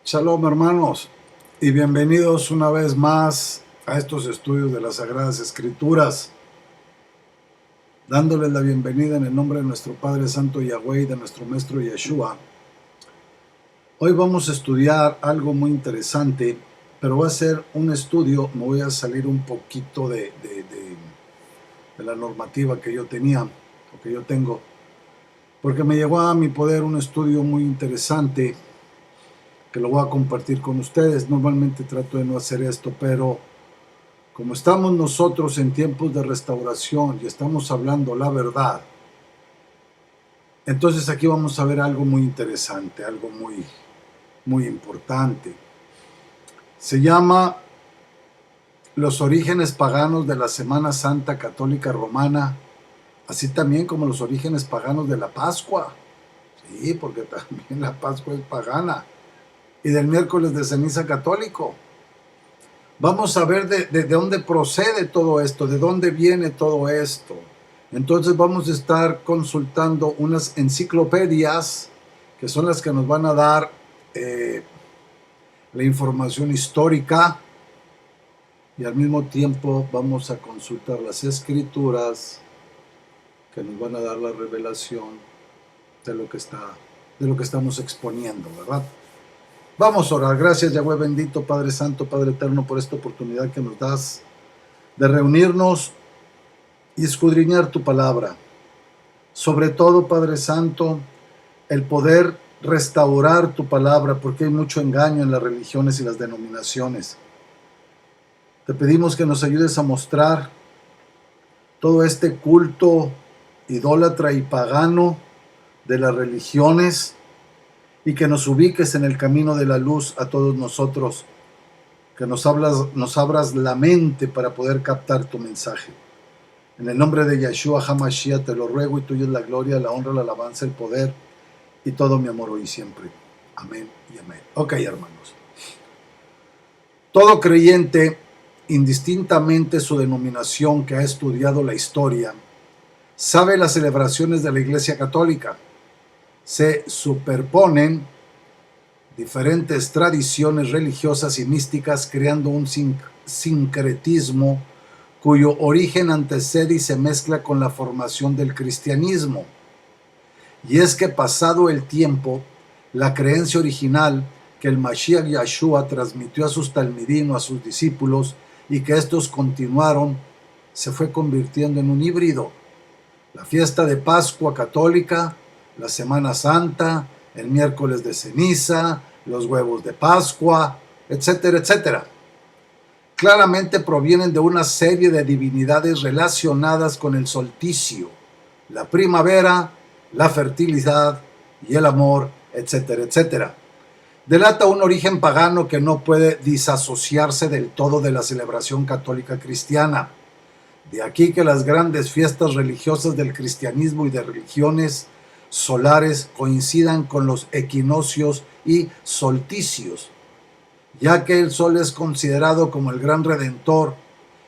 Shalom, hermanos, y bienvenidos una vez más a estos estudios de las Sagradas Escrituras, dándoles la bienvenida en el nombre de nuestro Padre Santo Yahweh y de nuestro Maestro Yeshua. Hoy vamos a estudiar algo muy interesante, pero va a ser un estudio, me voy a salir un poquito de la normativa que yo tenía, o que yo tengo, porque me llegó a mi poder un estudio muy interesante, que lo voy a compartir con ustedes. Normalmente trato de no hacer esto, pero como estamos nosotros en tiempos de restauración y estamos hablando la verdad, entonces aquí vamos a ver algo muy interesante, algo muy importante. Se llama los orígenes paganos de la Semana Santa Católica Romana, así también como los orígenes paganos de la Pascua. Sí, porque también la Pascua es pagana. Y del miércoles de ceniza católico. Vamos a ver de dónde procede todo esto, de dónde viene todo esto. Entonces vamos a estar consultando unas enciclopedias que son las que nos van a dar la información histórica, y al mismo tiempo vamos a consultar las escrituras que nos van a dar la revelación de lo que estamos exponiendo, ¿verdad? Vamos a orar. Gracias, Yahweh bendito, Padre Santo, Padre Eterno, por esta oportunidad que nos das de reunirnos y escudriñar tu palabra. Sobre todo, Padre Santo, el poder restaurar tu palabra, porque hay mucho engaño en las religiones y las denominaciones. Te pedimos que nos ayudes a mostrar todo este culto idólatra y pagano de las religiones, y que nos ubiques en el camino de la luz a todos nosotros, que nos abras la mente para poder captar tu mensaje. En el nombre de Yeshua HaMashiach te lo ruego, y tuya es la gloria, la honra, la alabanza, el poder y todo mi amor hoy y siempre. Amén y amén. Ok, hermanos. Todo creyente, indistintamente su denominación, que ha estudiado la historia, sabe las celebraciones de la Iglesia Católica. Se superponen diferentes tradiciones religiosas y místicas, creando un sincretismo cuyo origen antecede y se mezcla con la formación del cristianismo. Y es que, pasado el tiempo, la creencia original que el Mashiach Yeshua transmitió a sus talmidim, a sus discípulos, y que estos continuaron, se fue convirtiendo en un híbrido. La fiesta de Pascua católica, la Semana Santa, el miércoles de ceniza, los huevos de Pascua, etcétera, etcétera. Claramente provienen de una serie de divinidades relacionadas con el solsticio, la primavera, la fertilidad y el amor, etcétera, etcétera. Delata un origen pagano que no puede disasociarse del todo de la celebración católica cristiana. De aquí que las grandes fiestas religiosas del cristianismo y de religiones solares coincidan con los equinoccios y solsticios, ya que el sol es considerado como el gran redentor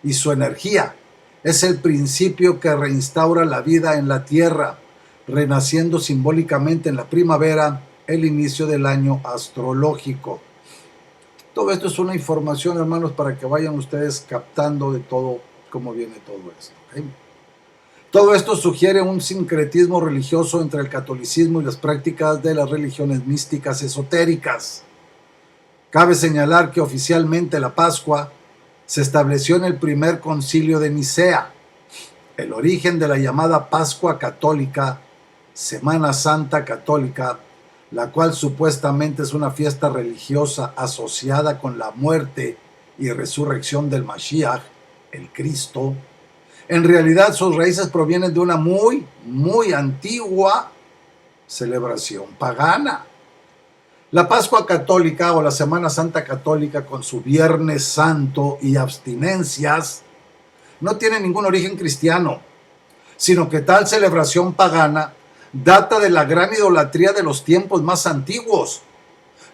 y su energía es el principio que reinstaura la vida en la tierra, renaciendo simbólicamente en la primavera, el inicio del año astrológico. Todo esto es una información, hermanos, para que vayan ustedes captando de todo cómo viene todo esto, ¿okay? Todo esto sugiere un sincretismo religioso entre el catolicismo y las prácticas de las religiones místicas esotéricas. Cabe señalar que oficialmente la Pascua se estableció en el primer concilio de Nicea. El origen de la llamada Pascua católica, Semana Santa católica, la cual supuestamente es una fiesta religiosa asociada con la muerte y resurrección del Mashiach, el Cristo. En realidad sus raíces provienen de una muy antigua celebración pagana. La Pascua católica o la Semana Santa católica, con su Viernes Santo y abstinencias, no tiene ningún origen cristiano, sino que tal celebración pagana data de la gran idolatría de los tiempos más antiguos,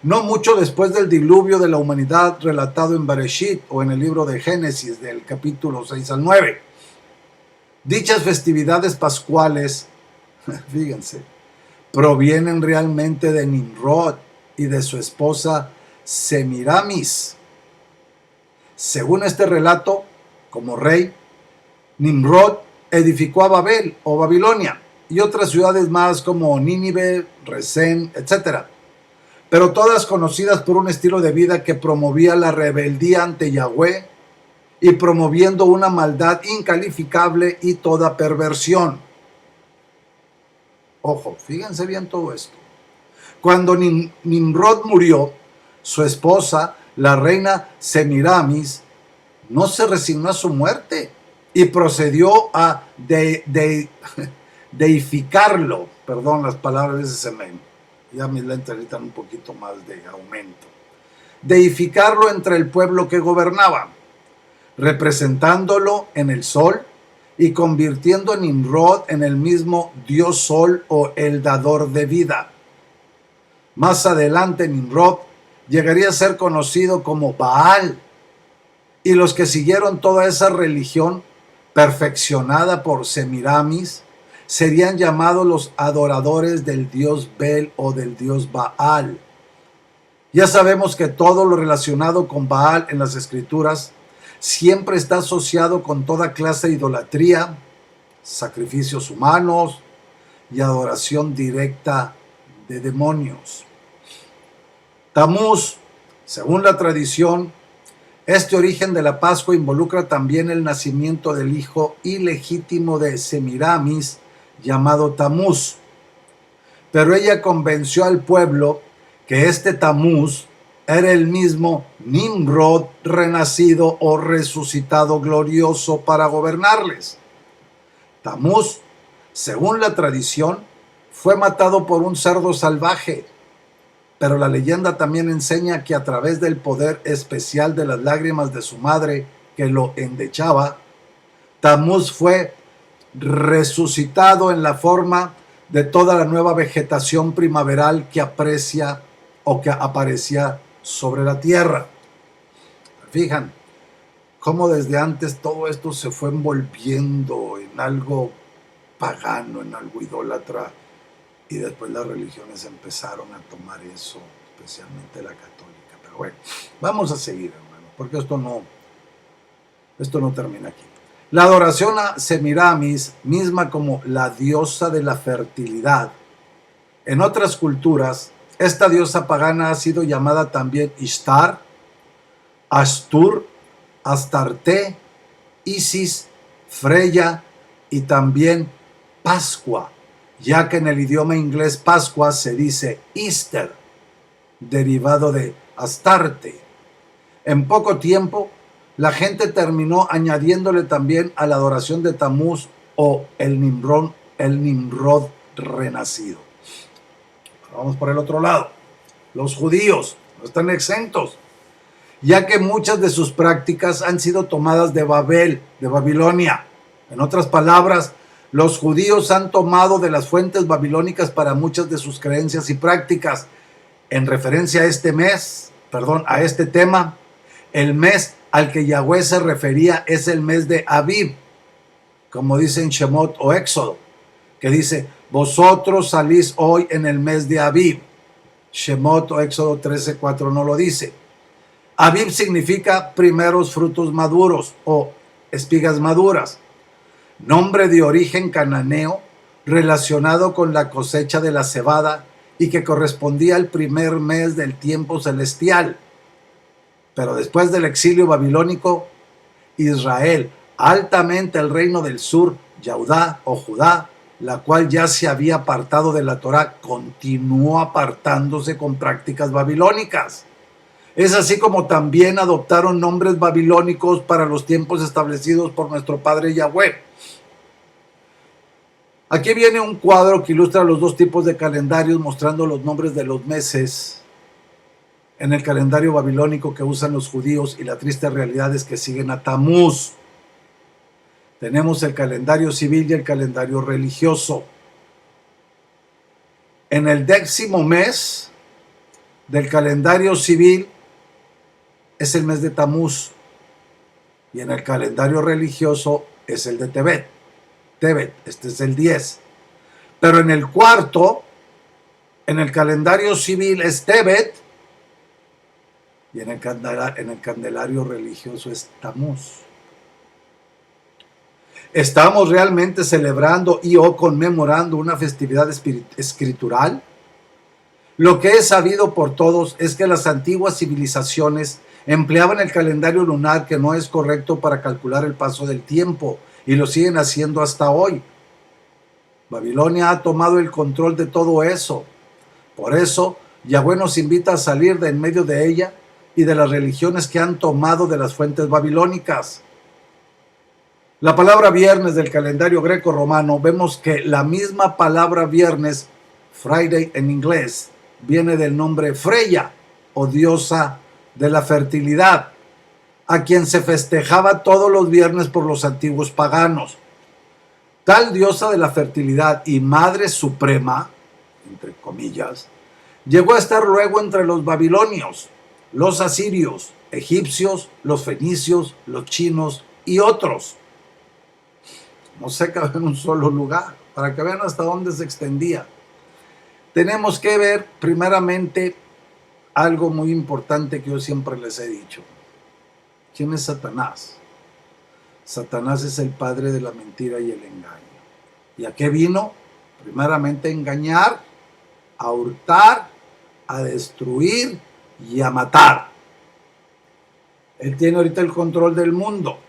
no mucho después del diluvio de la humanidad relatado en Bereshit o en el libro de Génesis del capítulo 6 al 9. Dichas festividades pascuales, fíjense, provienen realmente de Nimrod y de su esposa Semiramis. Según este relato, como rey, Nimrod edificó a Babel o Babilonia y otras ciudades más como Nínive, Resén, etc. Pero todas conocidas por un estilo de vida que promovía la rebeldía ante Yahweh y promoviendo una maldad incalificable y toda perversión. Ojo, fíjense bien todo esto. Cuando Nimrod murió, su esposa, la reina Semiramis, no se resignó a su muerte y procedió a deificarlo. Perdón, las palabras a veces ya mis lentes necesitan un poquito más de aumento. Deificarlo entre el pueblo que gobernaba, representándolo en el sol y convirtiendo a Nimrod en el mismo dios sol o el dador de vida. Más adelante Nimrod llegaría a ser conocido como Baal, y los que siguieron toda esa religión perfeccionada por Semiramis serían llamados los adoradores del dios Bel o del dios Baal. Ya sabemos que todo lo relacionado con Baal en las escrituras siempre está asociado con toda clase de idolatría, sacrificios humanos y adoración directa de demonios. Tamuz, según la tradición, este origen de la Pascua involucra también el nacimiento del hijo ilegítimo de Semiramis, llamado Tamuz. Pero ella convenció al pueblo que este Tamuz era el mismo Nimrod renacido o resucitado glorioso para gobernarles. Tamuz, según la tradición, fue matado por un cerdo salvaje, pero la leyenda también enseña que a través del poder especial de las lágrimas de su madre que lo endechaba, Tamuz fue resucitado en la forma de toda la nueva vegetación primaveral que aprecia o que aparecía sobre la tierra. Fijan cómo desde antes todo esto se fue envolviendo en algo pagano, en algo idólatra, y después las religiones empezaron a tomar eso, especialmente la católica. Pero bueno, vamos a seguir, hermanos, porque esto no termina aquí. La adoración a Semiramis, misma como la diosa de la fertilidad. En otras culturas, esta diosa pagana ha sido llamada también Ishtar, Astur, Astarte, Isis, Freya y también Pascua, ya que en el idioma inglés Pascua se dice Easter, derivado de Astarte. En poco tiempo, la gente terminó añadiéndole también a la adoración de Tamuz o el Nimrod renacido. Vamos por el otro lado. Los judíos no están exentos, ya que muchas de sus prácticas han sido tomadas de Babel, de Babilonia. En otras palabras, los judíos han tomado de las fuentes babilónicas para muchas de sus creencias y prácticas. En referencia a este tema, el mes al que Yahweh se refería es el mes de Abib, como dice en Shemot o Éxodo, que dice: vosotros salís hoy en el mes de Abib. Shemot o Éxodo 13:4 no lo dice. Abib significa primeros frutos maduros o espigas maduras, nombre de origen cananeo relacionado con la cosecha de la cebada y que correspondía al primer mes del tiempo celestial. Pero después del exilio babilónico, Israel, altamente el reino del sur, Yahudá o Judá, la cual ya se había apartado de la Torá, continuó apartándose con prácticas babilónicas. Es así como también adoptaron nombres babilónicos para los tiempos establecidos por nuestro Padre Yahweh. Aquí viene un cuadro que ilustra los dos tipos de calendarios mostrando los nombres de los meses en el calendario babilónico que usan los judíos, y la triste realidad es que siguen a Tamuz. Tenemos el calendario civil y el calendario religioso. En el 10º mes del calendario civil es el mes de Tamuz, y en el calendario religioso es el de Tebet. Este es el 10. Pero en el cuarto, en el calendario civil es Tebet, y en el candelario religioso es Tamuz. ¿Estamos realmente celebrando y o conmemorando una festividad escritural? Lo que es sabido por todos es que las antiguas civilizaciones empleaban el calendario lunar, que no es correcto para calcular el paso del tiempo, y lo siguen haciendo hasta hoy. Babilonia ha tomado el control de todo eso. Por eso, Yahweh nos invita a salir de en medio de ella y de las religiones que han tomado de las fuentes babilónicas. La palabra viernes del calendario greco-romano, vemos que la misma palabra viernes, Friday en inglés, viene del nombre Freya, o diosa de la fertilidad, a quien se festejaba todos los viernes por los antiguos paganos. Tal diosa de la fertilidad y madre suprema, entre comillas, llegó a estar luego entre los babilonios, los asirios, egipcios, los fenicios, los chinos y otros. No se cabe en un solo lugar, para que vean hasta dónde se extendía. Tenemos que ver primeramente algo muy importante que yo siempre les he dicho. ¿Quién es Satanás? Satanás es el padre de la mentira y el engaño. ¿Y a qué vino? Primeramente a engañar, a hurtar, a destruir y a matar. Él tiene ahorita el control del mundo.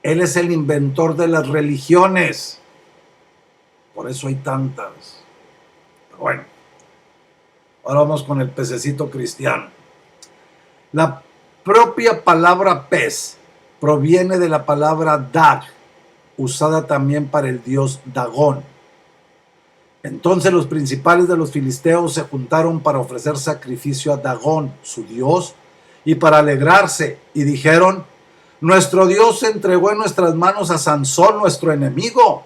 Él es el inventor de las religiones. Por eso hay tantas. Pero bueno, ahora vamos con el pececito cristiano. La propia palabra pez proviene de la palabra Dag, usada también para el dios Dagón. Entonces los principales de los filisteos se juntaron para ofrecer sacrificio a Dagón, su dios, y para alegrarse, y dijeron: nuestro Dios entregó en nuestras manos a Sansón, nuestro enemigo.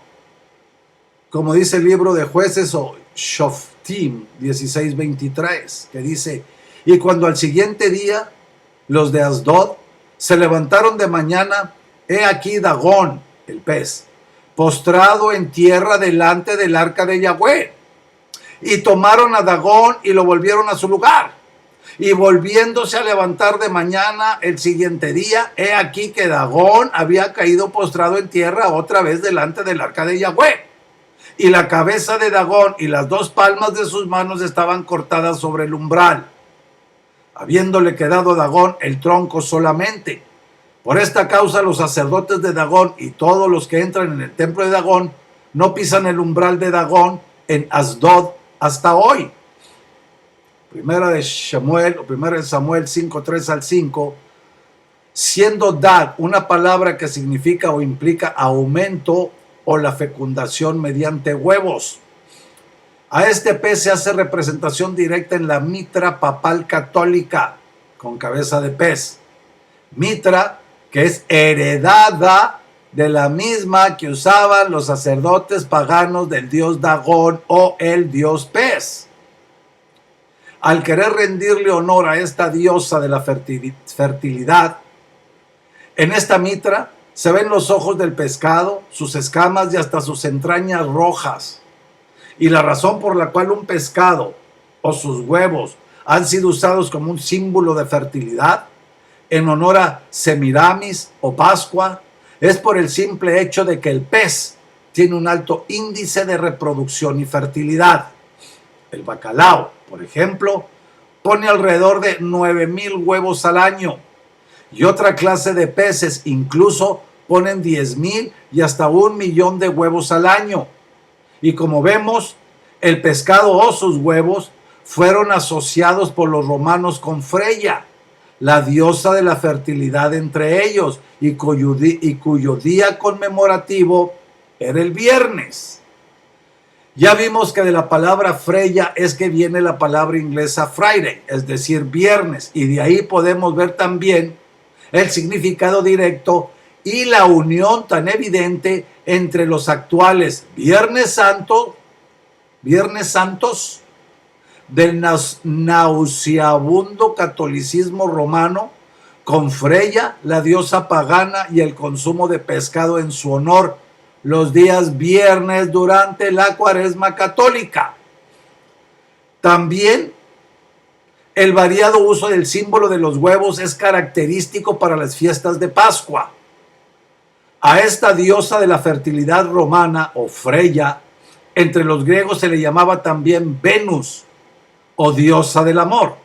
Como dice el libro de Jueces o Shoftim 16:23, que dice: y cuando al siguiente día los de Asdod se levantaron de mañana, he aquí Dagón, el pez, postrado en tierra delante del arca de Yahweh. Y tomaron a Dagón y lo volvieron a su lugar. Y volviéndose a levantar de mañana el siguiente día, he aquí que Dagón había caído postrado en tierra otra vez delante del arca de Yahweh. Y la cabeza de Dagón y las dos palmas de sus manos estaban cortadas sobre el umbral, habiéndole quedado a Dagón el tronco solamente. Por esta causa los sacerdotes de Dagón y todos los que entran en el templo de Dagón no pisan el umbral de Dagón en Asdod hasta hoy. Primera de Samuel 5:3-5, siendo Dag una palabra que significa o implica aumento o la fecundación mediante huevos. A este pez se hace representación directa en la mitra papal católica con cabeza de pez. Mitra que es heredada de la misma que usaban los sacerdotes paganos del dios Dagón o el dios pez. Al querer rendirle honor a esta diosa de la fertilidad, en esta mitra se ven los ojos del pescado, sus escamas y hasta sus entrañas rojas. Y la razón por la cual un pescado o sus huevos han sido usados como un símbolo de fertilidad, en honor a Semiramis o Pascua, es por el simple hecho de que el pez tiene un alto índice de reproducción y fertilidad. El bacalao, por ejemplo, pone alrededor de 9,000 huevos al año, y otra clase de peces incluso ponen 10,000 y hasta 1,000,000 de huevos al año. Y como vemos, el pescado o sus huevos fueron asociados por los romanos con Freya, la diosa de la fertilidad entre ellos, y cuyo día conmemorativo era el viernes. Ya vimos que de la palabra Freya es que viene la palabra inglesa Friday, es decir, viernes, y de ahí podemos ver también el significado directo y la unión tan evidente entre los actuales Viernes Santos del nauseabundo catolicismo romano, con Freya, la diosa pagana, y el consumo de pescado en su honor los días viernes durante la Cuaresma católica. También El variado uso del símbolo de los huevos es característico para las fiestas de Pascua. A esta diosa de la fertilidad romana, o Freya, entre los griegos se le llamaba también Venus, o diosa del amor.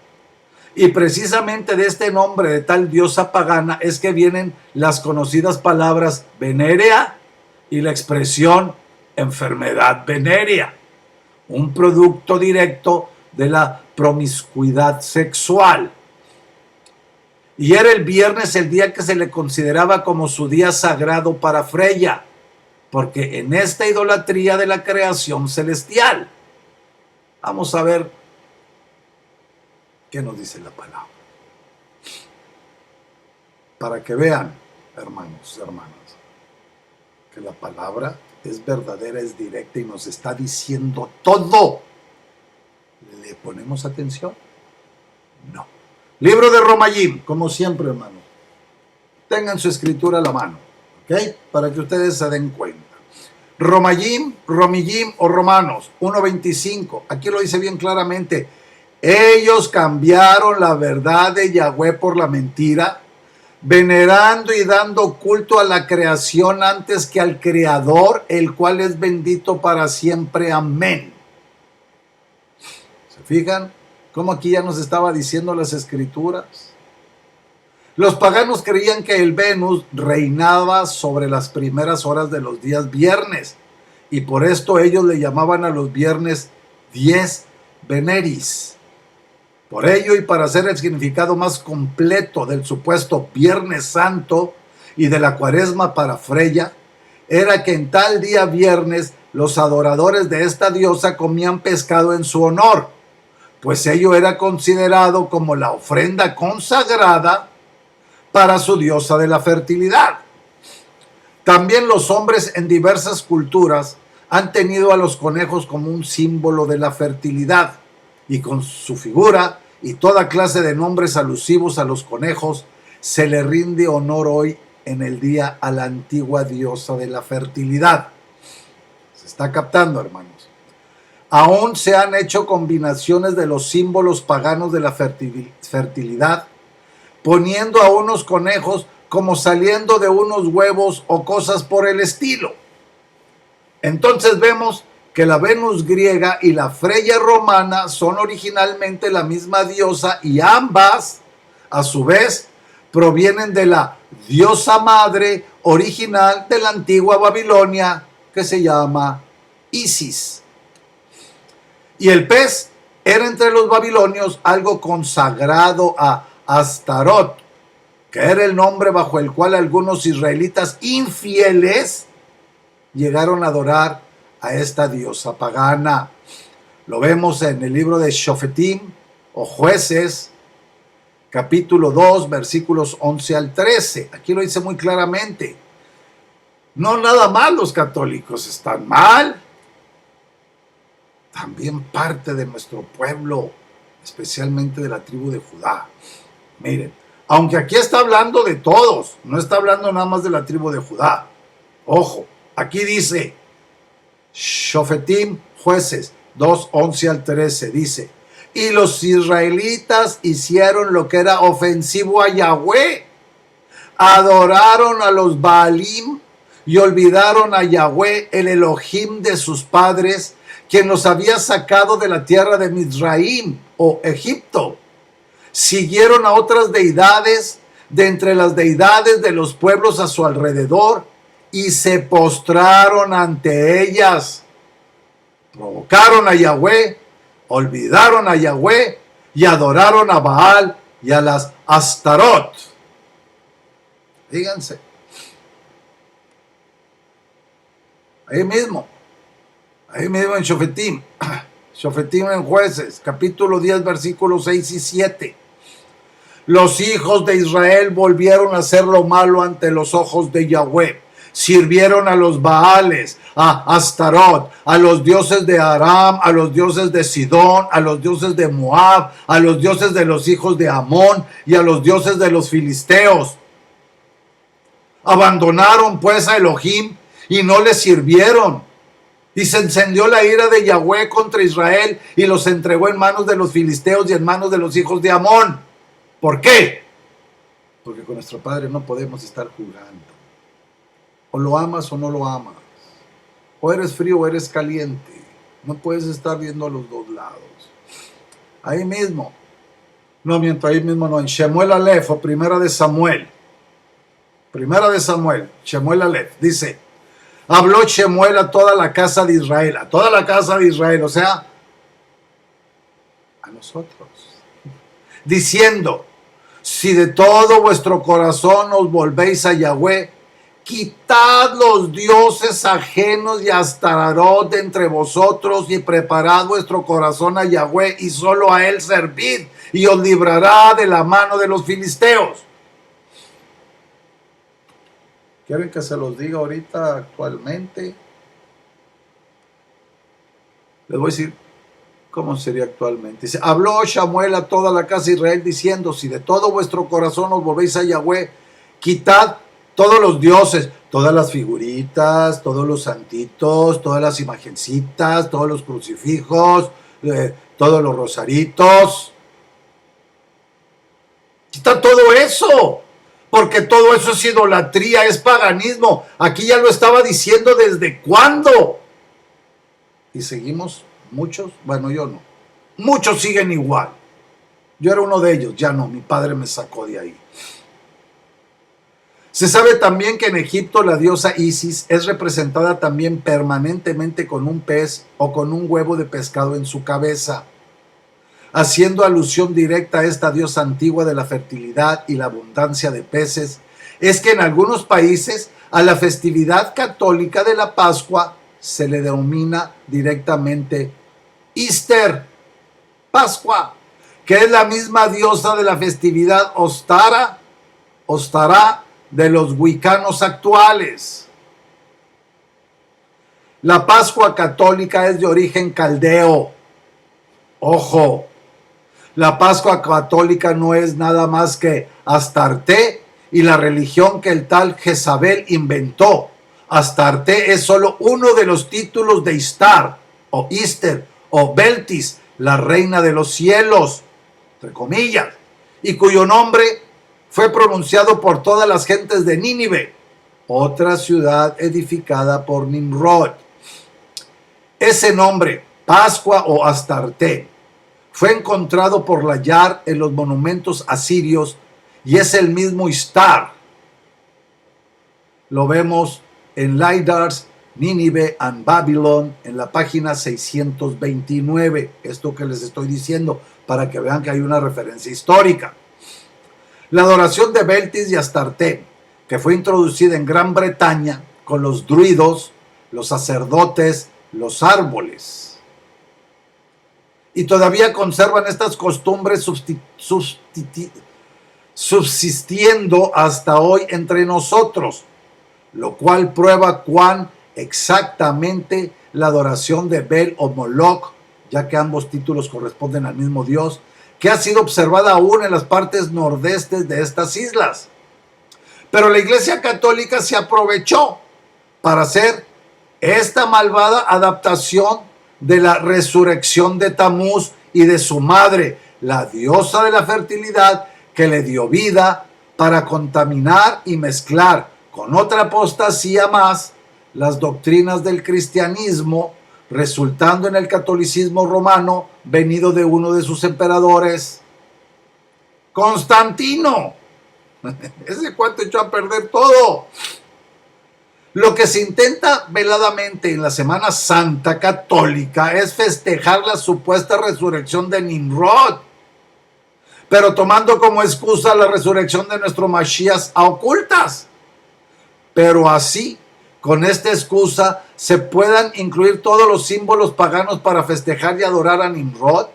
Y precisamente de este nombre de tal diosa pagana es que vienen las conocidas palabras venérea y la expresión enfermedad venérea, un producto directo de la promiscuidad sexual. Y era el viernes el día que se le consideraba como su día sagrado para Freya, porque en esta idolatría de la creación celestial. Vamos a ver qué nos dice la palabra. Para que vean, hermanos y hermanas, que la palabra es verdadera, es directa y nos está diciendo todo. ¿Le ponemos atención? No. Libro de Romayim, como siempre, hermano. Tengan su escritura a la mano, ¿ok? Para que ustedes se den cuenta. Romayim, Romillim o Romanos 1:25. Aquí lo dice bien claramente. Ellos cambiaron la verdad de Yahweh por la mentira, venerando y dando culto a la creación antes que al Creador, el cual es bendito para siempre. Amén. ¿Se fijan cómo aquí ya nos estaba diciendo las escrituras? Los paganos creían que el Venus reinaba sobre las primeras horas de los días viernes, y por esto ellos le llamaban a los viernes dies veneris. Por ello, y para hacer el significado más completo del supuesto Viernes Santo y de la Cuaresma para Freya, era que en tal día viernes los adoradores de esta diosa comían pescado en su honor, pues ello era considerado como la ofrenda consagrada para su diosa de la fertilidad. También los hombres en diversas culturas han tenido a los conejos como un símbolo de la fertilidad, y con su figura y toda clase de nombres alusivos a los conejos se le rinde honor hoy en el día a la antigua diosa de la fertilidad. ¿Se está captando, hermanos? Aún se han hecho combinaciones de los símbolos paganos de la fertilidad, poniendo a unos conejos como saliendo de unos huevos o cosas por el estilo. Entonces vemos que la Venus griega y la Freya romana son originalmente la misma diosa, y ambas, a su vez, provienen de la diosa madre original de la antigua Babilonia, que se llama Isis. Y el pez era entre los babilonios algo consagrado a Astarot, que era el nombre bajo el cual algunos israelitas infieles llegaron a adorar a esta diosa pagana. Lo vemos en el libro de Shofetim o Jueces, capítulo 2, versículos 11 al 13. Aquí lo dice muy claramente. No nada más los católicos están mal, también parte de nuestro pueblo, especialmente de la tribu de Judá. Miren, aunque aquí está hablando de todos, no está hablando nada más de la tribu de Judá. Ojo, aquí dice Shofetim, Jueces 2, 11 al 13, dice: y los israelitas hicieron lo que era ofensivo a Yahweh, adoraron a los Baalim y olvidaron a Yahweh, el Elohim de sus padres, quien los había sacado de la tierra de Mizraim o Egipto. Siguieron a otras deidades de entre las deidades de los pueblos a su alrededor y se postraron ante ellas. Provocaron a Yahweh, olvidaron a Yahweh y adoraron a Baal y a las Astarot. Fíjense. Ahí mismo en Shofetim, Shofetim en Jueces, capítulo 10, versículos 6 y 7. Los hijos de Israel volvieron a hacer lo malo ante los ojos de Yahweh. Sirvieron a los Baales, a Astarot, a los dioses de Aram, a los dioses de Sidón, a los dioses de Moab, a los dioses de los hijos de Amón y a los dioses de los filisteos. Abandonaron pues a Elohim y no le sirvieron. Y se encendió la ira de Yahweh contra Israel y los entregó en manos de los filisteos y en manos de los hijos de Amón. ¿Por qué? Porque con nuestro Padre no podemos estar jugando. O lo amas o no lo amas. O eres frío o eres caliente. No puedes estar viendo a los dos lados. Ahí mismo. No miento, ahí mismo no. En Shemuel Aleph o Primera de Samuel. Primera de Samuel. Shemuel Aleph. Dice: habló Shemuel a toda la casa de Israel. A toda la casa de Israel. O sea, a nosotros. Diciendo: si de todo vuestro corazón os volvéis a Yahweh, quitad los dioses ajenos y Astarot de entre vosotros y preparad vuestro corazón a Yahweh y solo a él servid y os librará de la mano de los filisteos. ¿Quieren que se los diga ahorita actualmente? Les voy a decir cómo sería actualmente. Dice: habló Samuel a toda la casa de Israel diciendo: si de todo vuestro corazón os volvéis a Yahweh, quitad todos los dioses, todas las figuritas, todos los santitos, todas las imagencitas, todos los crucifijos, todos los rosaritos. Quita todo eso, porque todo eso es idolatría, es paganismo. Aquí ya lo estaba diciendo desde cuándo. Y seguimos muchos, bueno, yo no. Muchos siguen igual. Yo era uno de ellos, ya no, mi padre me sacó de ahí. Se sabe también que en Egipto la diosa Isis es representada también permanentemente con un pez o con un huevo de pescado en su cabeza, haciendo alusión directa a esta diosa antigua de la fertilidad y la abundancia de peces. Es que en algunos países a la festividad católica de la Pascua se le denomina directamente Easter, Pascua, que es la misma diosa de la festividad Ostara de los wiccanos actuales. La Pascua católica es de origen caldeo. Ojo, la Pascua católica no es nada más que Astarte y la religión que el tal Jezabel inventó. Astarte es solo uno de los títulos de Istar, o Easter, o Beltis, la reina de los cielos, entre comillas, y cuyo nombre fue pronunciado por todas las gentes de Nínive, otra ciudad edificada por Nimrod. Ese nombre, Pascua o Astarte, fue encontrado por Layar en los monumentos asirios y es el mismo Istar. Lo vemos en Laydars, Nínive and Babylon, en la página 629. Esto que les estoy diciendo para que vean que hay una referencia histórica. La adoración de Beltis y Astarte, que fue introducida en Gran Bretaña con los druidos, los sacerdotes, los árboles. Y todavía conservan estas costumbres subsistiendo hasta hoy entre nosotros, lo cual prueba cuán exactamente la adoración de Bel o Moloch, ya que ambos títulos corresponden al mismo Dios, que ha sido observada aún en las partes nordestes de estas islas. Pero la Iglesia Católica se aprovechó para hacer esta malvada adaptación de la resurrección de Tamuz y de su madre, la diosa de la fertilidad, que le dio vida, para contaminar y mezclar con otra apostasía más las doctrinas del cristianismo, resultando en el catolicismo romano venido de uno de sus emperadores, Constantino. Ese cuento echó a perder todo. Lo que se intenta veladamente en la Semana Santa católica es festejar la supuesta resurrección de Nimrod, pero tomando como excusa la resurrección de nuestro Mashiach a ocultas. Pero así, con esta excusa, se puedan incluir todos los símbolos paganos para festejar y adorar a Nimrod,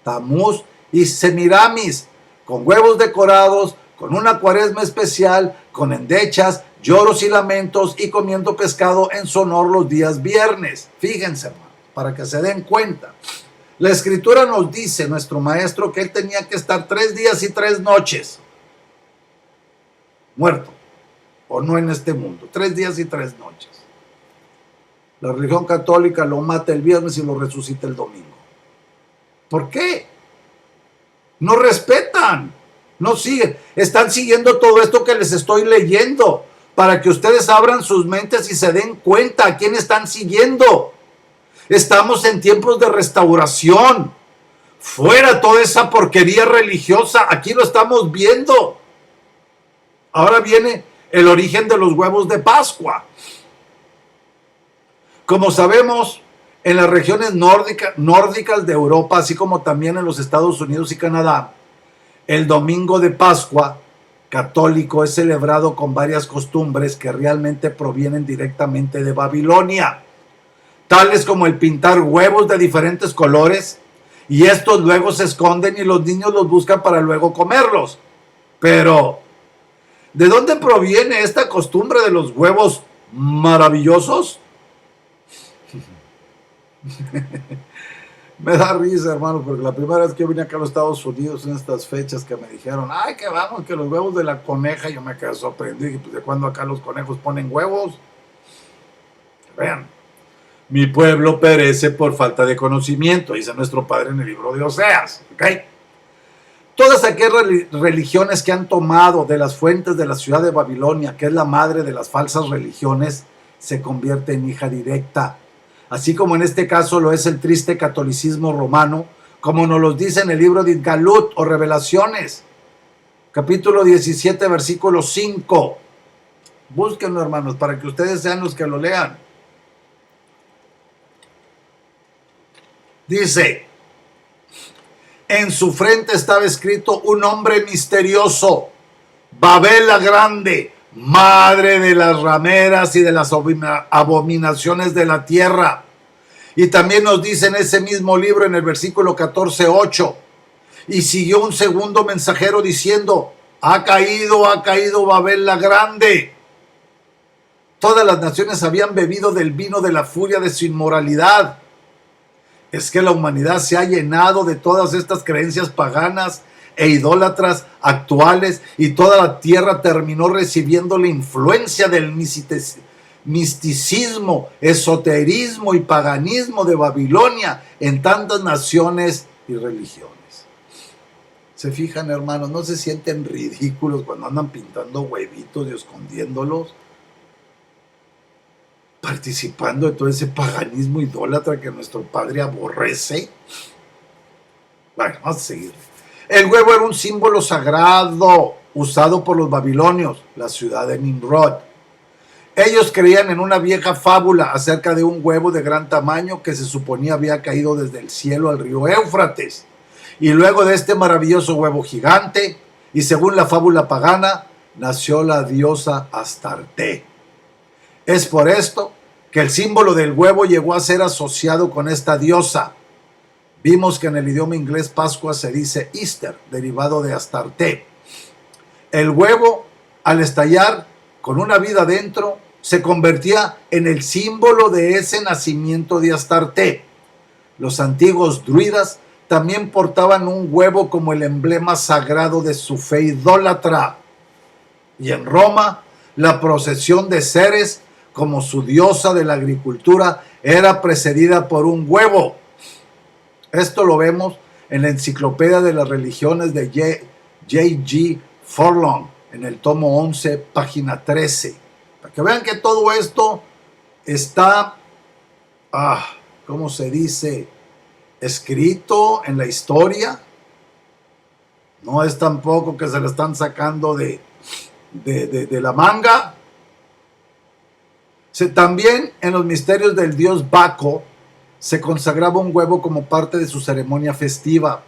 Tamuz y Semiramis, con huevos decorados, con una cuaresma especial, con endechas, lloros y lamentos y comiendo pescado en su honor los días viernes. Fíjense, hermano, para que se den cuenta. La Escritura nos dice, nuestro maestro, que él tenía que estar 3 días y 3 noches muerto, o no en este mundo, 3 días y 3 noches. La religión católica lo mata el viernes y lo resucita el domingo. ¿Por qué? No respetan, no siguen. Están siguiendo todo esto que les estoy leyendo para que ustedes abran sus mentes y se den cuenta a quién están siguiendo. Estamos en tiempos de restauración. Fuera toda esa porquería religiosa. Aquí lo estamos viendo. Ahora viene el origen de los huevos de Pascua. Como sabemos, en las regiones nórdicas de Europa, así como también en los Estados Unidos y Canadá, el domingo de Pascua católico es celebrado con varias costumbres que realmente provienen directamente de Babilonia, tales como el pintar huevos de diferentes colores, y estos luego se esconden y los niños los buscan para luego comerlos. Pero, ¿de dónde proviene esta costumbre de los huevos maravillosos? Me da risa, hermano, porque la primera vez que vine acá a los Estados Unidos en estas fechas que me dijeron, ay, que vamos, que los huevos de la coneja, yo me quedé sorprendido. Y pues, ¿de cuándo acá los conejos ponen huevos? Vean, mi pueblo perece por falta de conocimiento, dice nuestro padre en el libro de Oseas, ¿ok? Todas aquellas religiones que han tomado de las fuentes de la ciudad de Babilonia, que es la madre de las falsas religiones, se convierte en hija directa. Así como en este caso lo es el triste catolicismo romano, como nos lo dice en el libro de Galut o Revelaciones, capítulo 17, versículo 5. Búsquenlo, hermanos, para que ustedes sean los que lo lean. Dice, en su frente estaba escrito un nombre misterioso, Babel la Grande, madre de las rameras y de las abominaciones de la tierra. Y también nos dice en ese mismo libro, en el versículo 14:8, y siguió un segundo mensajero diciendo, ha caído Babel la Grande. Todas las naciones habían bebido del vino de la furia de su inmoralidad. Es que la humanidad se ha llenado de todas estas creencias paganas e idólatras actuales, y toda la tierra terminó recibiendo la influencia del misticismo, esoterismo y paganismo de Babilonia en tantas naciones y religiones. ¿Se fijan, hermanos? ¿No se sienten ridículos cuando andan pintando huevitos y escondiéndolos? Participando de todo ese paganismo idólatra que nuestro padre aborrece. Bueno, vamos a seguir. El huevo era un símbolo sagrado usado por los babilonios, la ciudad de Nimrod. Ellos creían en una vieja fábula acerca de un huevo de gran tamaño que se suponía había caído desde el cielo al río Éufrates. Y luego de este maravilloso huevo gigante, y según la fábula pagana, nació la diosa Astarte. Es por esto que el símbolo del huevo llegó a ser asociado con esta diosa. Vimos que en el idioma inglés Pascua se dice Easter, derivado de Astarte. El huevo, al estallar con una vida dentro, se convertía en el símbolo de ese nacimiento de Astarte. Los antiguos druidas también portaban un huevo como el emblema sagrado de su fe idólatra. Y en Roma, la procesión de Ceres, como su diosa de la agricultura, era precedida por un huevo. Esto lo vemos en la Enciclopedia de las Religiones de J.G. Forlong, en el tomo 11, página 13. Para que vean que todo esto está, ¿cómo se dice?, escrito en la historia. No es tampoco que se lo están sacando de la manga. También en los misterios del dios Baco se consagraba un huevo como parte de su ceremonia festiva.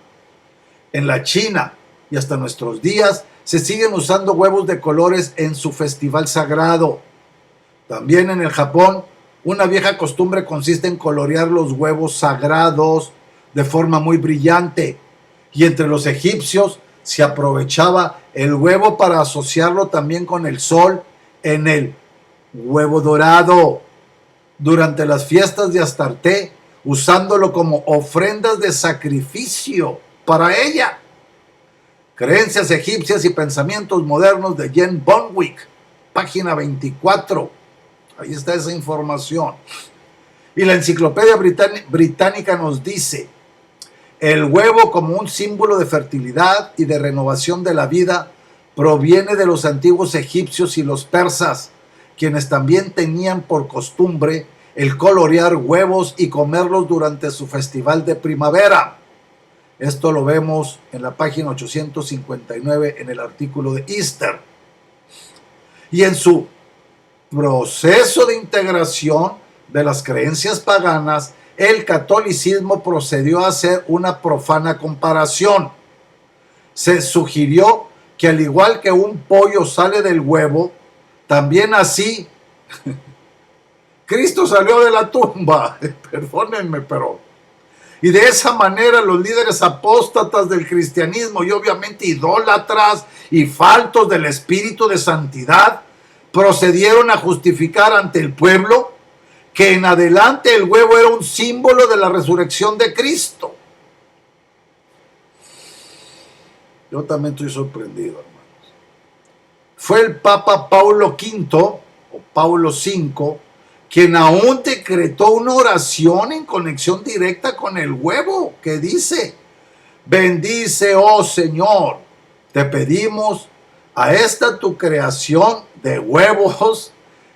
En la China y hasta nuestros días se siguen usando huevos de colores en su festival sagrado. También en el Japón, una vieja costumbre consiste en colorear los huevos sagrados de forma muy brillante. Y entre los egipcios se aprovechaba el huevo para asociarlo también con el sol en el huevo dorado durante las fiestas de Astarte, usándolo como ofrendas de sacrificio para ella. Creencias egipcias y pensamientos modernos de Jen Bonwick, página 24. Ahí está esa información. Y la Enciclopedia Británica nos dice: el huevo, como un símbolo de fertilidad y de renovación de la vida, proviene de los antiguos egipcios y los persas, quienes también tenían por costumbre el colorear huevos y comerlos durante su festival de primavera. Esto lo vemos en la página 859 en el artículo de Easter. Y en su proceso de integración de las creencias paganas, el catolicismo procedió a hacer una profana comparación. Se sugirió que al igual que un pollo sale del huevo, también así Cristo salió de la tumba. Perdónenme, pero... Y de esa manera los líderes apóstatas del cristianismo y obviamente idólatras y faltos del espíritu de santidad procedieron a justificar ante el pueblo que en adelante el huevo era un símbolo de la resurrección de Cristo. Yo también estoy sorprendido, hermanos. Fue el Papa Paulo V o Paulo V quien aún decretó una oración en conexión directa con el huevo, que dice: bendice, oh Señor, te pedimos a esta tu creación de huevos,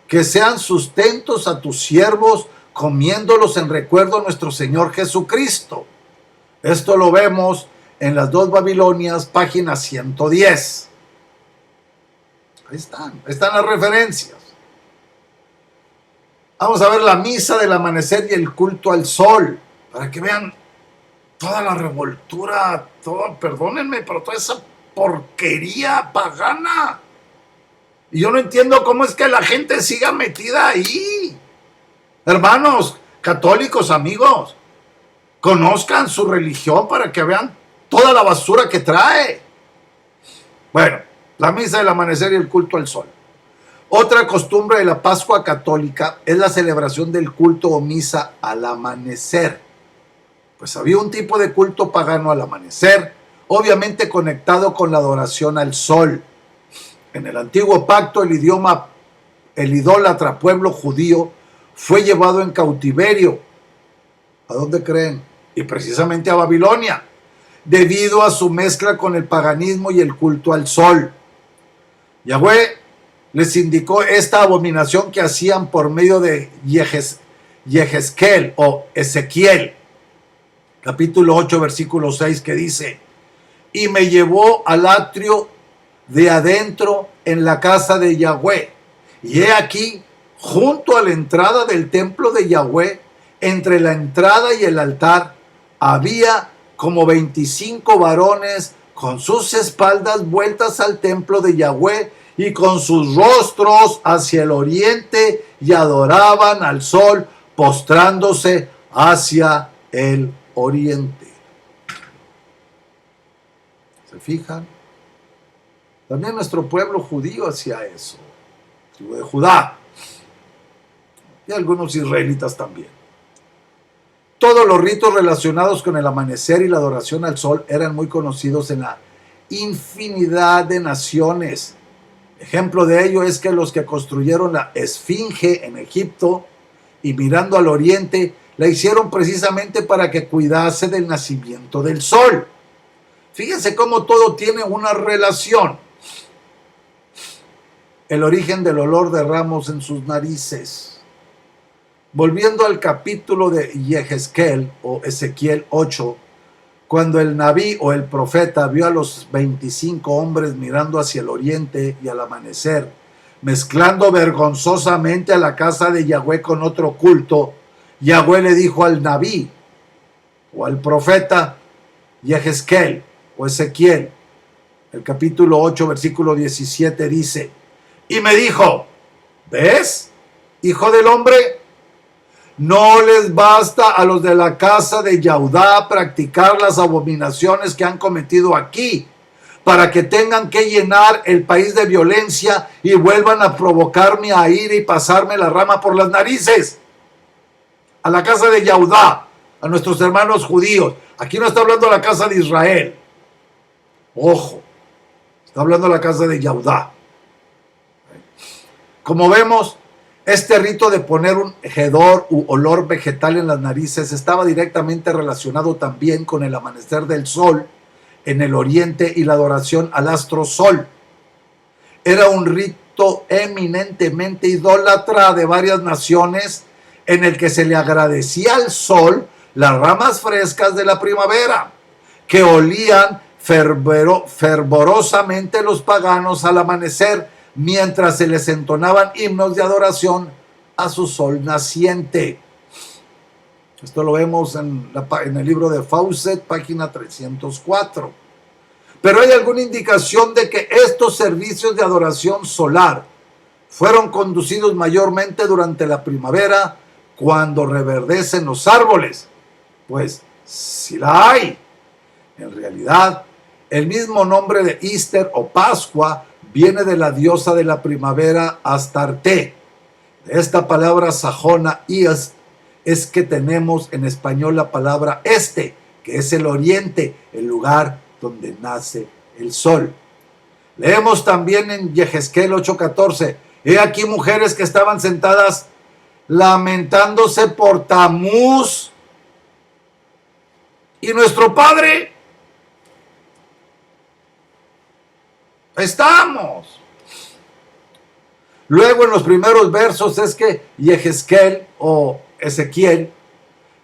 que sean sustentos a tus siervos, comiéndolos en recuerdo a nuestro Señor Jesucristo. Esto lo vemos en las dos Babilonias, página 110. Ahí están las referencias. Vamos a ver la misa del amanecer y el culto al sol, para que vean toda la revoltura, perdónenme, pero toda esa porquería pagana. Y yo no entiendo cómo es que la gente siga metida ahí. Hermanos católicos, amigos, conozcan su religión para que vean toda la basura que trae. Bueno, la misa del amanecer y el culto al sol. Otra costumbre de la Pascua católica es la celebración del culto o misa al amanecer. Pues había un tipo de culto pagano al amanecer, obviamente conectado con la adoración al sol. En el antiguo pacto, el idólatra pueblo judío fue llevado en cautiverio. ¿A dónde creen? Y precisamente a Babilonia, debido a su mezcla con el paganismo y el culto al sol. Yahweh les indicó esta abominación que hacían por medio de Yehezkel o Ezequiel, capítulo 8, versículo 6, que dice: y me llevó al atrio de adentro en la casa de Yahweh, y he aquí, junto a la entrada del templo de Yahweh, entre la entrada y el altar, había como 25 varones con sus espaldas vueltas al templo de Yahweh y con sus rostros hacia el oriente, y adoraban al sol postrándose hacia el oriente. ¿Se fijan? También nuestro pueblo judío hacía eso, tribu de Judá, y algunos israelitas también. Todos los ritos relacionados con el amanecer y la adoración al sol eran muy conocidos en la infinidad de naciones. Ejemplo de ello es que los que construyeron la Esfinge en Egipto y mirando al oriente, la hicieron precisamente para que cuidase del nacimiento del sol. Fíjense cómo todo tiene una relación. El origen del olor de ramos en sus narices. Volviendo al capítulo de Yehezkel o Ezequiel 8, cuando el Nabí o el profeta vio a los 25 hombres mirando hacia el oriente y al amanecer, mezclando vergonzosamente a la casa de Yahweh con otro culto, Yahweh le dijo al Nabí o al profeta Yehezkel o Ezequiel, el capítulo 8, versículo 17 dice: y me dijo, ¿ves, hijo del hombre? No les basta a los de la casa de Yahudá practicar las abominaciones que han cometido aquí, para que tengan que llenar el país de violencia y vuelvan a provocarme a ira y pasarme la rama por las narices. A la casa de Yahudá, a nuestros hermanos judíos. Aquí no está hablando de la casa de Israel. Ojo, está hablando de la casa de Yahudá. Como vemos, Este rito de poner un hedor u olor vegetal en las narices estaba directamente relacionado también con el amanecer del sol en el oriente y la adoración al astro sol. Era un rito eminentemente idólatra de varias naciones en el que se le agradecía al sol las ramas frescas de la primavera, que olían fervorosamente los paganos al amanecer, mientras se les entonaban himnos de adoración a su sol naciente. Esto lo vemos en el libro de Fawcett, página 304. Pero hay alguna indicación de que estos servicios de adoración solar fueron conducidos mayormente durante la primavera, cuando reverdecen los árboles. Pues sí la hay. En realidad, el mismo nombre de Easter o Pascua viene de la diosa de la primavera Astarte. De esta palabra sajona East es que tenemos en español la palabra este, que es el oriente, el lugar donde nace el sol. Leemos también en Yehezkel 8:14, he aquí mujeres que estaban sentadas lamentándose por Tamuz y nuestro padre. Estamos. Luego en los primeros versos es que Yehezkel o Ezequiel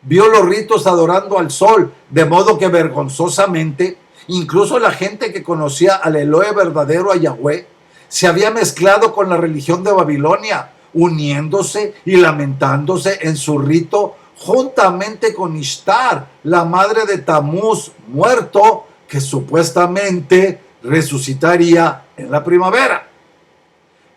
vio los ritos adorando al sol, de modo que vergonzosamente, incluso la gente que conocía al Elohe verdadero, a Yahweh, se había mezclado con la religión de Babilonia, uniéndose y lamentándose en su rito juntamente con Ishtar, la madre de Tamuz muerto, que supuestamente resucitaría en la primavera.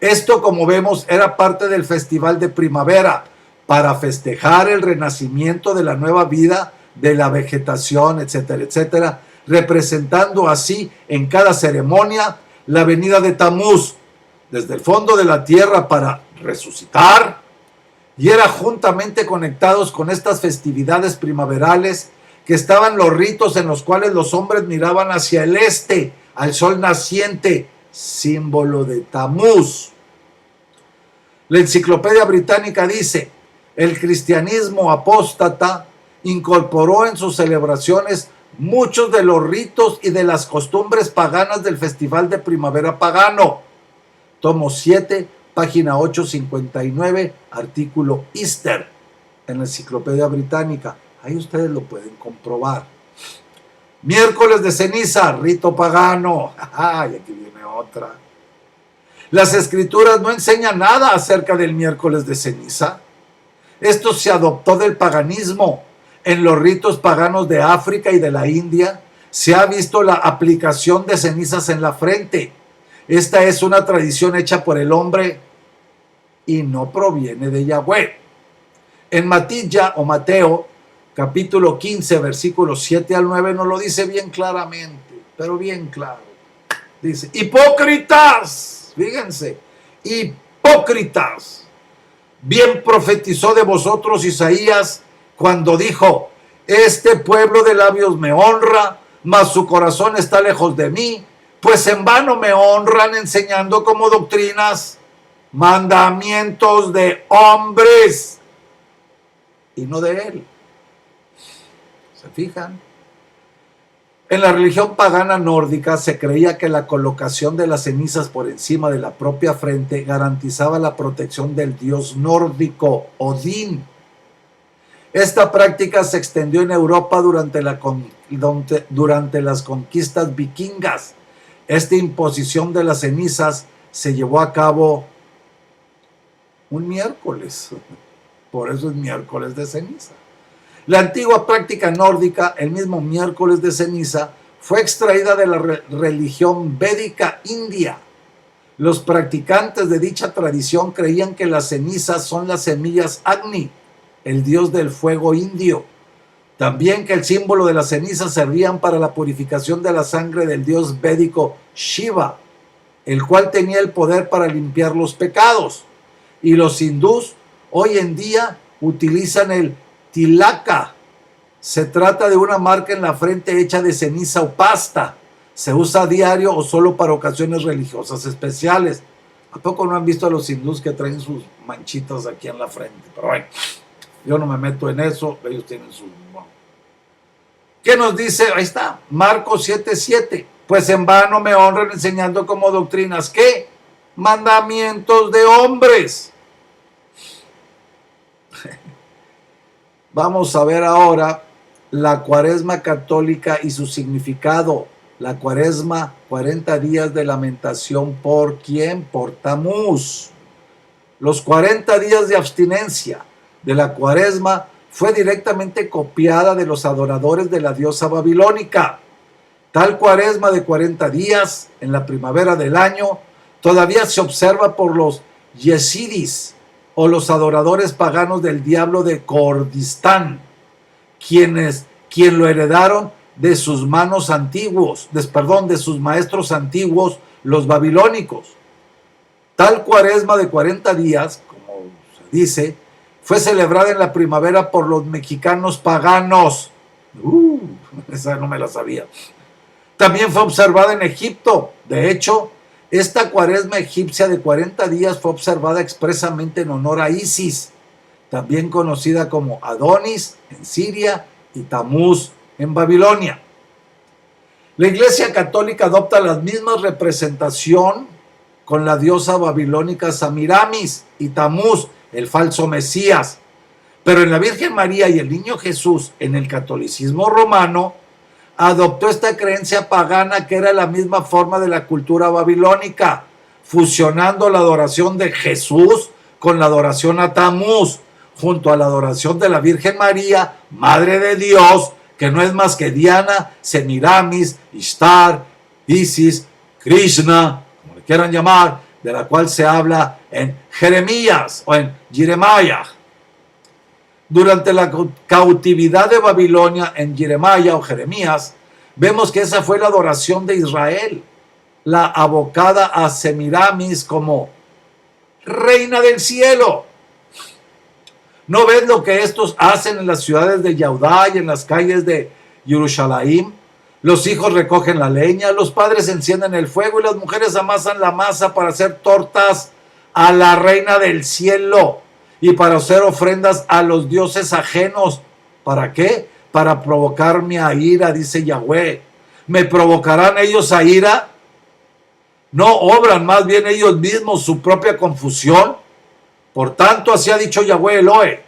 Esto, como vemos, era parte del festival de primavera, para festejar el renacimiento de la nueva vida, de la vegetación, etcétera, etcétera, representando así en cada ceremonia la venida de Tamuz desde el fondo de la tierra para resucitar, y era juntamente conectados con estas festividades primaverales que estaban los ritos en los cuales los hombres miraban hacia el este, al sol naciente, símbolo de Tamuz. La Enciclopedia Británica dice, el cristianismo apóstata incorporó en sus celebraciones muchos de los ritos y de las costumbres paganas del festival de primavera pagano. Tomo 7, página 859, artículo Easter, en la Enciclopedia Británica. Ahí ustedes lo pueden comprobar. Miércoles de ceniza, rito pagano. Y aquí viene otra. Las escrituras no enseñan nada acerca del miércoles de ceniza. Esto se adoptó del paganismo. En los ritos paganos de África y de la India se ha visto la aplicación de cenizas en la frente. Esta es una tradición hecha por el hombre y no proviene de Yahweh. En Matilla o Mateo, capítulo 15, versículos 7 al 9, nos lo dice bien claramente, pero bien claro. Dice, hipócritas, fíjense, hipócritas. Bien profetizó de vosotros Isaías cuando dijo, este pueblo de labios me honra, mas su corazón está lejos de mí, pues en vano me honran enseñando como doctrinas mandamientos de hombres y no de él. ¿Se fijan? En la religión pagana nórdica se creía que la colocación de las cenizas por encima de la propia frente garantizaba la protección del dios nórdico, Odín. Esta práctica se extendió en Europa durante las conquistas vikingas. Esta imposición de las cenizas se llevó a cabo un miércoles, por eso es miércoles de ceniza. La antigua práctica nórdica, el mismo miércoles de ceniza, fue extraída de la religión védica india. Los practicantes de dicha tradición creían que las cenizas son las semillas Agni, el dios del fuego indio. También que el símbolo de las cenizas servían para la purificación de la sangre del dios védico Shiva, el cual tenía el poder para limpiar los pecados. Y los hindús hoy en día utilizan el tilaka. Se trata de una marca en la frente hecha de ceniza o pasta. Se usa a diario o solo para ocasiones religiosas especiales. ¿A poco no han visto a los hindús que traen sus manchitas aquí en la frente? Pero bueno, yo no me meto en eso, ellos tienen su... Bueno. ¿Qué nos dice? Ahí está, Marcos 7:7. Pues en vano me honran enseñando como doctrinas, ¿qué? Mandamientos de hombres. Vamos a ver ahora la Cuaresma católica y su significado. La Cuaresma, 40 días de lamentación. ¿Por quién? Por Tamuz. Los 40 días de abstinencia de la Cuaresma fue directamente copiada de los adoradores de la diosa babilónica. Tal Cuaresma de 40 días en la primavera del año todavía se observa por los yesidis o los adoradores paganos del diablo de Kordistán, quien lo heredaron de sus manos antiguos, de sus maestros antiguos, los babilónicos. Tal Cuaresma de 40 días, como se dice, fue celebrada en la primavera por los mexicanos paganos. Esa no me la sabía. También fue observada en Egipto. De hecho, esta Cuaresma egipcia de 40 días fue observada expresamente en honor a Isis, también conocida como Adonis en Siria y Tamuz en Babilonia. La Iglesia Católica adopta la misma representación con la diosa babilónica Samiramis y Tamuz, el falso Mesías. Pero en la Virgen María y el Niño Jesús, en el catolicismo romano, adoptó esta creencia pagana que era la misma forma de la cultura babilónica, fusionando la adoración de Jesús con la adoración a Tamuz, junto a la adoración de la Virgen María, Madre de Dios, que no es más que Diana, Semiramis, Ishtar, Isis, Krishna, como le quieran llamar, de la cual se habla en Jeremías o en Jeremiah. Durante la cautividad de Babilonia en Jeremiah o Jeremías, vemos que esa fue la adoración de Israel, la abocada a Semiramis como reina del cielo. ¿No ves lo que estos hacen en las ciudades de Yehudá y en las calles de Jerusalén? Los hijos recogen la leña, los padres encienden el fuego y las mujeres amasan la masa para hacer tortas a la reina del cielo y para hacer ofrendas a los dioses ajenos. ¿Para qué? Para provocarme a ira, dice Yahweh. ¿Me provocarán ellos a ira? ¿No obran más bien ellos mismos su propia confusión? Por tanto, así ha dicho Yahweh Elohe: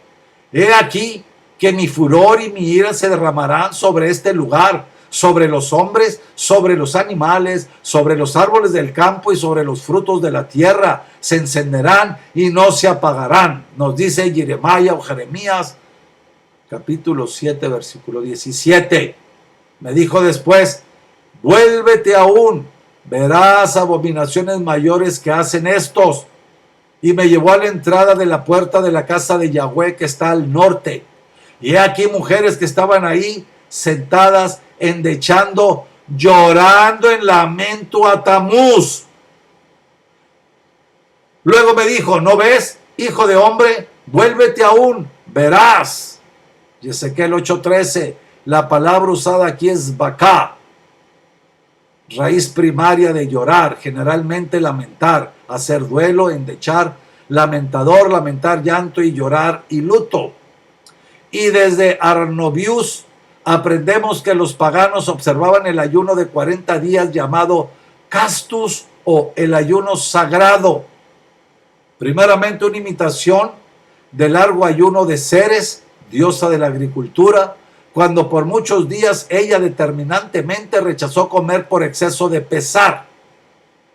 he aquí que mi furor y mi ira se derramarán sobre este lugar, sobre los hombres, sobre los animales, sobre los árboles del campo y sobre los frutos de la tierra. Se encenderán y no se apagarán. Nos dice Jeremiah o Jeremías, capítulo 7, versículo 17. Me dijo después: vuélvete aún, verás abominaciones mayores que hacen estos. Y me llevó a la entrada de la puerta de la casa de Yahweh que está al norte. Y he aquí mujeres que estaban ahí sentadas, endechando, llorando en lamento a Tamuz. Luego me dijo: ¿no ves, hijo de hombre? Vuélvete aún, verás. Y Ezequiel 8:13, la palabra usada aquí es baká, raíz primaria de llorar, generalmente lamentar, hacer duelo, endechar, lamentador, lamentar, llanto y llorar y luto. Y desde Arnobius aprendemos que los paganos observaban el ayuno de 40 días llamado Castus o el ayuno sagrado. Primeramente una imitación del largo ayuno de Ceres, diosa de la agricultura, cuando por muchos días ella determinantemente rechazó comer por exceso de pesar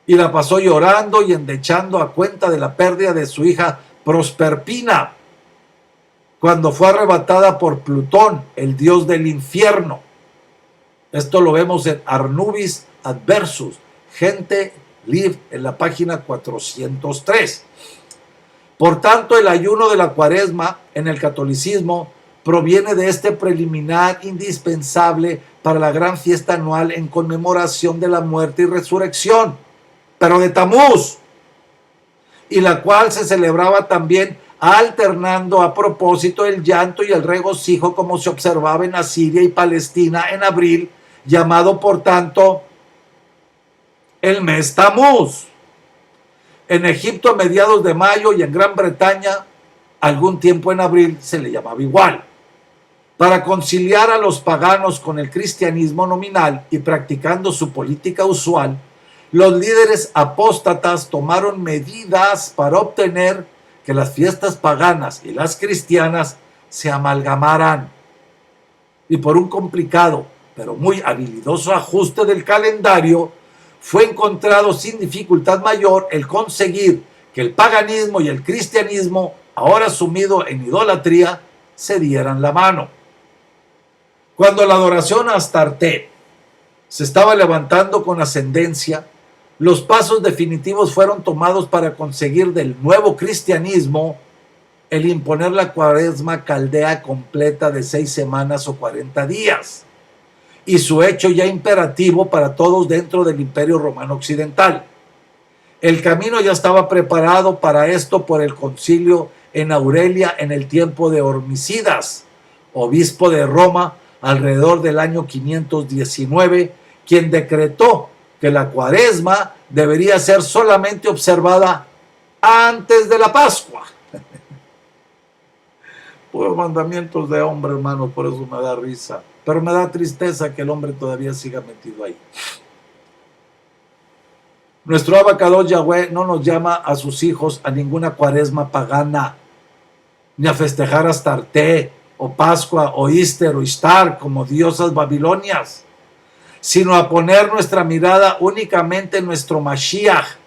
y la pasó llorando y endechando a cuenta de la pérdida de su hija Prosperpina, cuando fue arrebatada por Plutón, el dios del infierno. Esto lo vemos en Arnubis Adversus, Gente Liv, en la página 403. Por tanto, el ayuno de la Cuaresma en el catolicismo proviene de este preliminar indispensable para la gran fiesta anual en conmemoración de la muerte y resurrección, pero de Tamuz, y la cual se celebraba también alternando a propósito el llanto y el regocijo como se observaba en Asiria y Palestina en abril, llamado por tanto el mes Tamuz. En Egipto a mediados de mayo y en Gran Bretaña algún tiempo en abril se le llamaba igual. Para conciliar a los paganos con el cristianismo nominal y practicando su política usual, los líderes apóstatas tomaron medidas para obtener que las fiestas paganas y las cristianas se amalgamaran. Y por un complicado pero muy habilidoso ajuste del calendario, fue encontrado sin dificultad mayor el conseguir que el paganismo y el cristianismo, ahora sumido en idolatría, se dieran la mano. Cuando la adoración a Astarte se estaba levantando con ascendencia, los pasos definitivos fueron tomados para conseguir del nuevo cristianismo el imponer la cuaresma caldea completa de 6 semanas o 40 días, y su hecho ya imperativo para todos dentro del Imperio Romano Occidental. El camino ya estaba preparado para esto por el concilio en Aurelia en el tiempo de Hormicidas, obispo de Roma, alrededor del año 519, quien decretó que la cuaresma debería ser solamente observada antes de la Pascua. Puros mandamientos de hombre, hermano, por eso me da risa. Pero me da tristeza que el hombre todavía siga metido ahí. Nuestro abacados Yahweh no nos llama a sus hijos a ninguna cuaresma pagana, ni a festejar Astarte, o Pascua, o Easter, o Ishtar, como diosas babilonias, sino a poner nuestra mirada únicamente en nuestro Mashiach.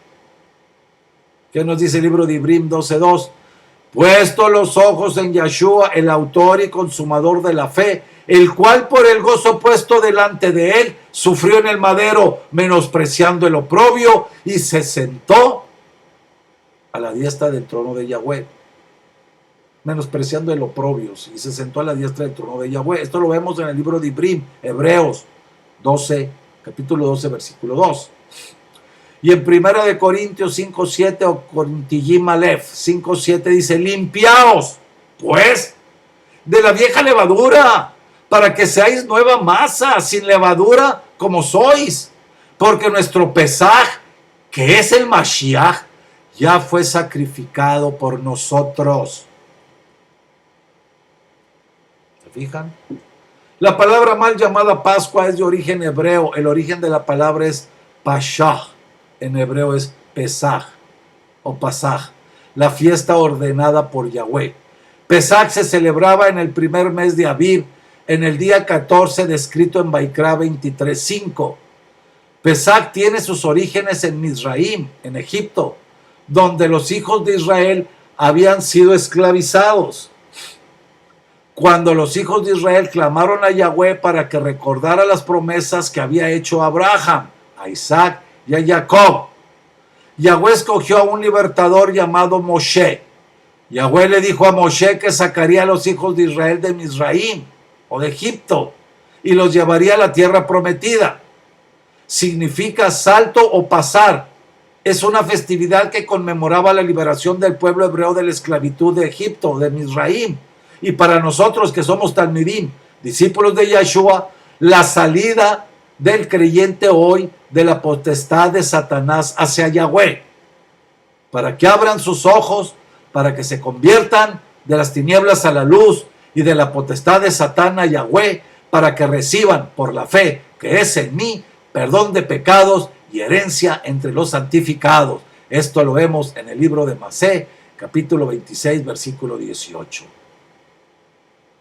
¿Qué nos dice el libro de Ibrim 12:2? Puesto los ojos en Yahshua, el autor y consumador de la fe, el cual por el gozo puesto delante de él, sufrió en el madero, menospreciando el oprobio, y se sentó a la diestra del trono de Yahweh. Menospreciando el oprobio, y se sentó a la diestra del trono de Yahweh. Esto lo vemos en el libro de Ibrim, Hebreos 12, capítulo 12, versículo 2. Y en 1 de Corintios 5:7 o Corintiyim Aleph 5:7 dice: limpiaos, pues, de la vieja levadura, para que seáis nueva masa, sin levadura, como sois, porque nuestro Pesaj, que es el Mashiach, ya fue sacrificado por nosotros. ¿Se fijan? La palabra mal llamada Pascua es de origen hebreo. El origen de la palabra es Pashah. En hebreo es Pesaj o Pasaj, la fiesta ordenada por Yahweh. Pesaj se celebraba en el primer mes de Abib, en el día 14 descrito en Baikra 23:5. Pesaj tiene sus orígenes en Mizraim, en Egipto, donde los hijos de Israel habían sido esclavizados. Cuando los hijos de Israel clamaron a Yahweh para que recordara las promesas que había hecho a Abraham, a Isaac y a Jacob, Yahweh escogió a un libertador llamado Moshe. Yahweh le dijo a Moshe que sacaría a los hijos de Israel de Mizraim o de Egipto y los llevaría a la tierra prometida. Significa salto o pasar. Es una festividad que conmemoraba la liberación del pueblo hebreo de la esclavitud de Egipto, de Mizraim. Y para nosotros que somos Talmidim, discípulos de Yahshua, la salida del creyente hoy de la potestad de Satanás hacia Yahweh, para que abran sus ojos, para que se conviertan de las tinieblas a la luz y de la potestad de Satán a Yahweh, para que reciban por la fe que es en mí perdón de pecados y herencia entre los santificados. Esto lo vemos en el libro de Masé, capítulo 26, versículo 18.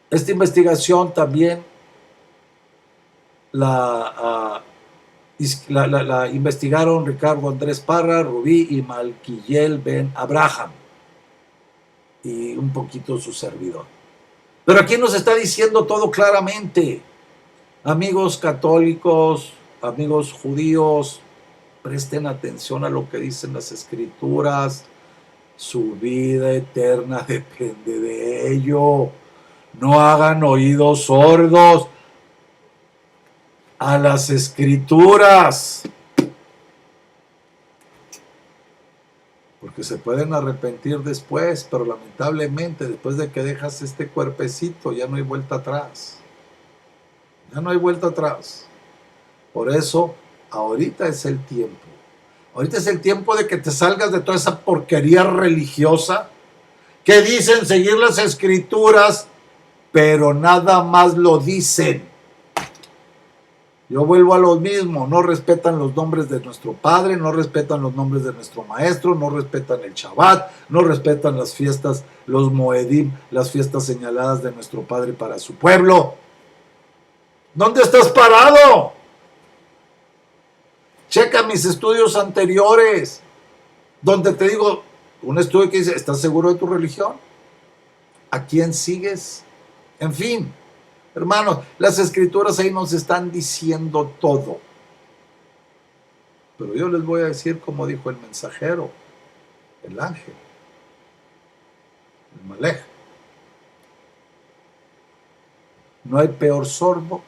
Esta investigación también la investigaron Ricardo Andrés Parra, Rubí y Malquiel Ben Abraham, y un poquito su servidor. Pero aquí nos está diciendo todo claramente. Amigos católicos, amigos judíos, presten atención a lo que dicen las escrituras. Su vida eterna depende de ello. No hagan oídos sordos a las escrituras, porque se pueden arrepentir después, pero lamentablemente después de que dejas este cuerpecito ya no hay vuelta atrás. Ya no hay vuelta atrás. Por eso ahorita es el tiempo Ahorita es el tiempo de que te salgas de toda esa porquería religiosa que dicen seguir las escrituras, pero nada más lo dicen. Yo vuelvo a lo mismo, no respetan los nombres de nuestro Padre, no respetan los nombres de nuestro Maestro, no respetan el Shabbat, no respetan las fiestas, los Moedim, las fiestas señaladas de nuestro Padre para su pueblo. ¿Dónde estás parado? Checa mis estudios anteriores, donde te digo, un estudio que dice, ¿estás seguro de tu religión? ¿A quién sigues? En fin, hermanos, las escrituras ahí nos están diciendo todo. Pero yo les voy a decir como dijo el mensajero, el ángel, el Malej. No hay peor sordo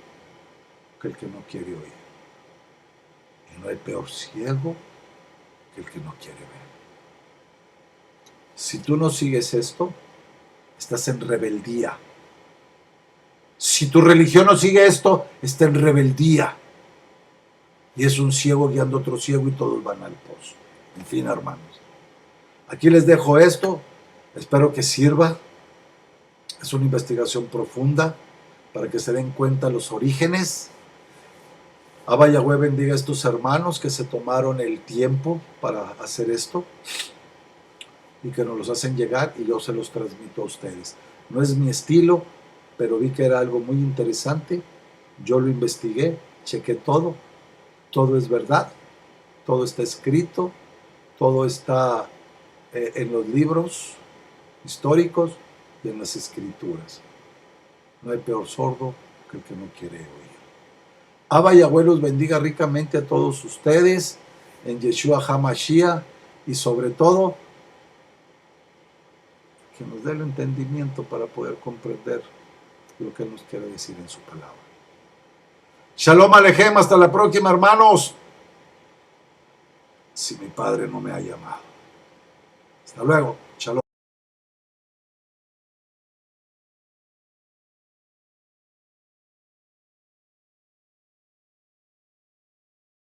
que el que no quiere oír. Y no hay peor ciego que el que no quiere ver. Si tú no sigues esto, estás en rebeldía. Si tu religión no sigue esto, está en rebeldía. Y es un ciego guiando a otro ciego y todos van al pozo. En fin, hermanos. Aquí les dejo esto. Espero que sirva. Es una investigación profunda para que se den cuenta los orígenes. Abba Yahweh bendiga a estos hermanos que se tomaron el tiempo para hacer esto y que nos los hacen llegar y yo se los transmito a ustedes. No es mi estilo, pero vi que era algo muy interesante. Yo lo investigué, chequé todo. Todo es verdad, todo está escrito, todo está en los libros históricos y en las escrituras. No hay peor sordo que el que no quiere oír. Abba Yahweh los bendiga ricamente a todos ustedes en Yeshua HaMashiach y sobre todo que nos dé el entendimiento para poder comprender lo que Él nos quiere decir en su palabra. Shalom Alejem, hasta la próxima, hermanos. Si mi Padre no me ha llamado. Hasta luego. Shalom.